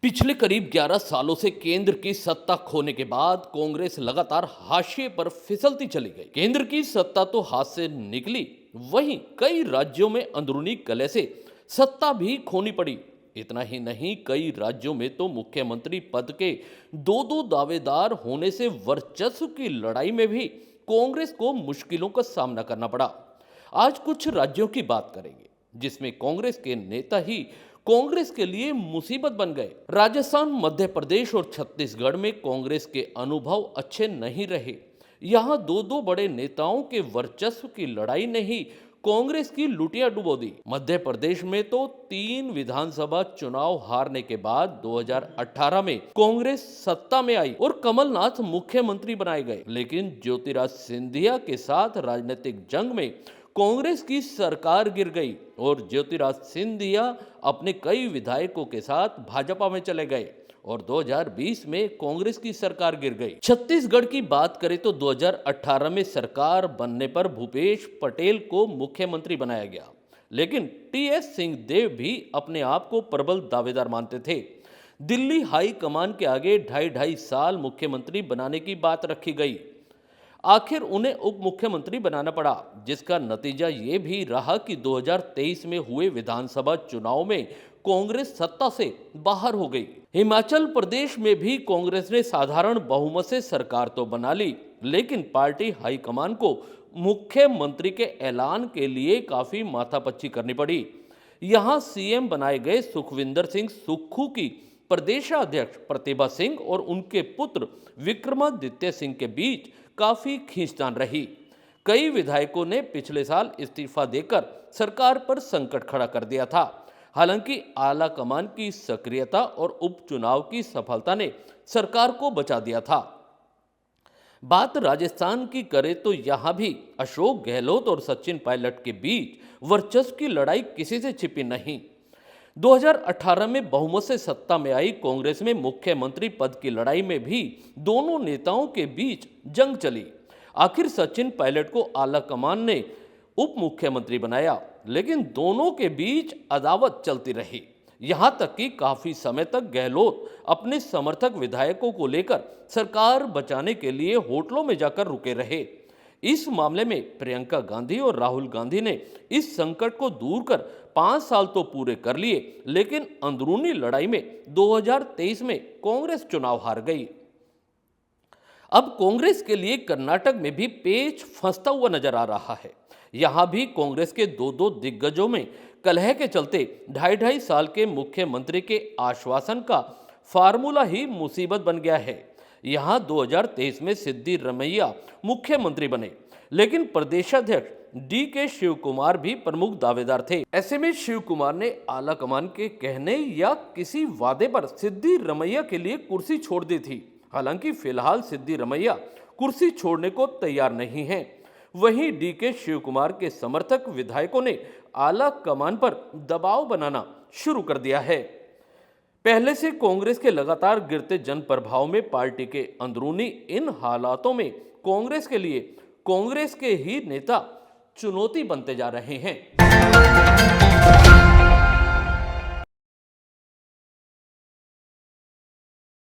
पिछले करीब 11 सालों से केंद्र की सत्ता खोने के बाद कांग्रेस लगातार हाशिए पर फिसलती चली गई। केंद्र की सत्ता तो हाथ से निकली, वहीं कई राज्यों में अंदरूनी कलह से सत्ता भी खोनी पड़ी। इतना ही नहीं, कई राज्यों में तो मुख्यमंत्री पद के दो दो दावेदार होने से वर्चस्व की लड़ाई में भी कांग्रेस को मुश्किलों का सामना करना पड़ा। आज कुछ राज्यों की बात करेंगे जिसमें कांग्रेस के नेता ही कांग्रेस के लिए मुसीबत बन गए। राजस्थान, मध्य प्रदेश और छत्तीसगढ़ में कांग्रेस के अनुभव अच्छे नहीं रहे। यहां दो दो बड़े नेताओं के वर्चस्व की लड़ाई ने ही कांग्रेस की लुटिया डुबो दी। मध्य प्रदेश में तो 3 विधानसभा चुनाव हारने के बाद 2018 में कांग्रेस सत्ता में आई और कमलनाथ मुख्यमंत्री बनाए गए, लेकिन ज्योतिरादित्य सिंधिया के साथ राजनीतिक जंग में कांग्रेस की सरकार गिर गई और ज्योतिरादित्य सिंधिया अपने कई विधायकों के साथ भाजपा में चले गए और 2020 में कांग्रेस की सरकार गिर गई। छत्तीसगढ़ की बात करें तो 2018 में सरकार बनने पर भूपेश पटेल को मुख्यमंत्री बनाया गया, लेकिन टीएस सिंहदेव भी अपने आप को प्रबल दावेदार मानते थे। दिल्ली हाई कमान के आगे ढाई ढाई साल मुख्यमंत्री बनाने की बात रखी गई। आखिर उन्हें उप मुख्यमंत्री बनाना पड़ा, जिसका नतीजा ये भी रहा कि 2023 में हुए विधानसभा चुनाव में कांग्रेस सत्ता से बाहर हो गई। हिमाचल प्रदेश में भी कांग्रेस ने साधारण बहुमत से सरकार तो बना ली, लेकिन पार्टी हाईकमान को मुख्यमंत्री के ऐलान के लिए काफी माथापच्ची करनी पड़ी। यहां सीएम बनाए गए सुखविंदर सिंह सुक्खू की प्रदेशाध्यक्ष प्रतिभा सिंह और उनके पुत्र विक्रमादित्य सिंह के बीच काफी खींचतान रही। कई विधायकों ने पिछले साल इस्तीफा देकर सरकार पर संकट खड़ा कर दिया था। हालांकि आला कमान की सक्रियता और उपचुनाव की सफलता ने सरकार को बचा दिया था। बात राजस्थान की करें तो यहां भी अशोक गहलोत और सचिन पायलट के बीच वर्चस्व की लड़ाई किसी से छिपी नहीं। 2018 में बहुमत से सत्ता में आई कांग्रेस में मुख्यमंत्री पद की लड़ाई में भी दोनों नेताओं के बीच जंग चली। आखिर सचिन पायलट को आला कमान ने उप मुख्यमंत्री बनाया, लेकिन दोनों के बीच अदावत चलती रही। यहां तक कि काफी समय तक गहलोत अपने समर्थक विधायकों को लेकर सरकार बचाने के लिए होटलों में जाकर रुके रहे। इस मामले में प्रियंका गांधी और राहुल गांधी ने इस संकट को दूर कर 5 साल तो पूरे कर लिए, लेकिन अंदरूनी लड़ाई में 2023 में कांग्रेस चुनाव हार गई। अब कांग्रेस के लिए कर्नाटक में भी पेच फंसता हुआ नजर आ रहा है। यहां भी कांग्रेस के दो दो दिग्गजों में कलह के चलते ढाई ढाई साल के मुख्यमंत्री के आश्वासन का फार्मूला ही मुसीबत बन गया है। यहां 2023 में सिद्धिरमैया मुख्यमंत्री बने, लेकिन प्रदेशाध्यक्ष डीके शिव कुमार भी प्रमुख दावेदार थे। ऐसे में शिव कुमार ने आला कमान के कहने या किसी वादे पर सिद्धिरमैया के लिए कुर्सी छोड़ दी थी। हालांकि फिलहाल सिद्धिरमैया कुर्सी छोड़ने को तैयार नहीं है। वहीं डीके शिव कुमार के समर्थक विधायकों ने आला कमान पर दबाव बनाना शुरू कर दिया है। पहले से कांग्रेस के लगातार गिरते जन प्रभाव में पार्टी के अंदरूनी इन हालातों में कांग्रेस के लिए कांग्रेस के ही नेता चुनौती बनते जा रहे हैं।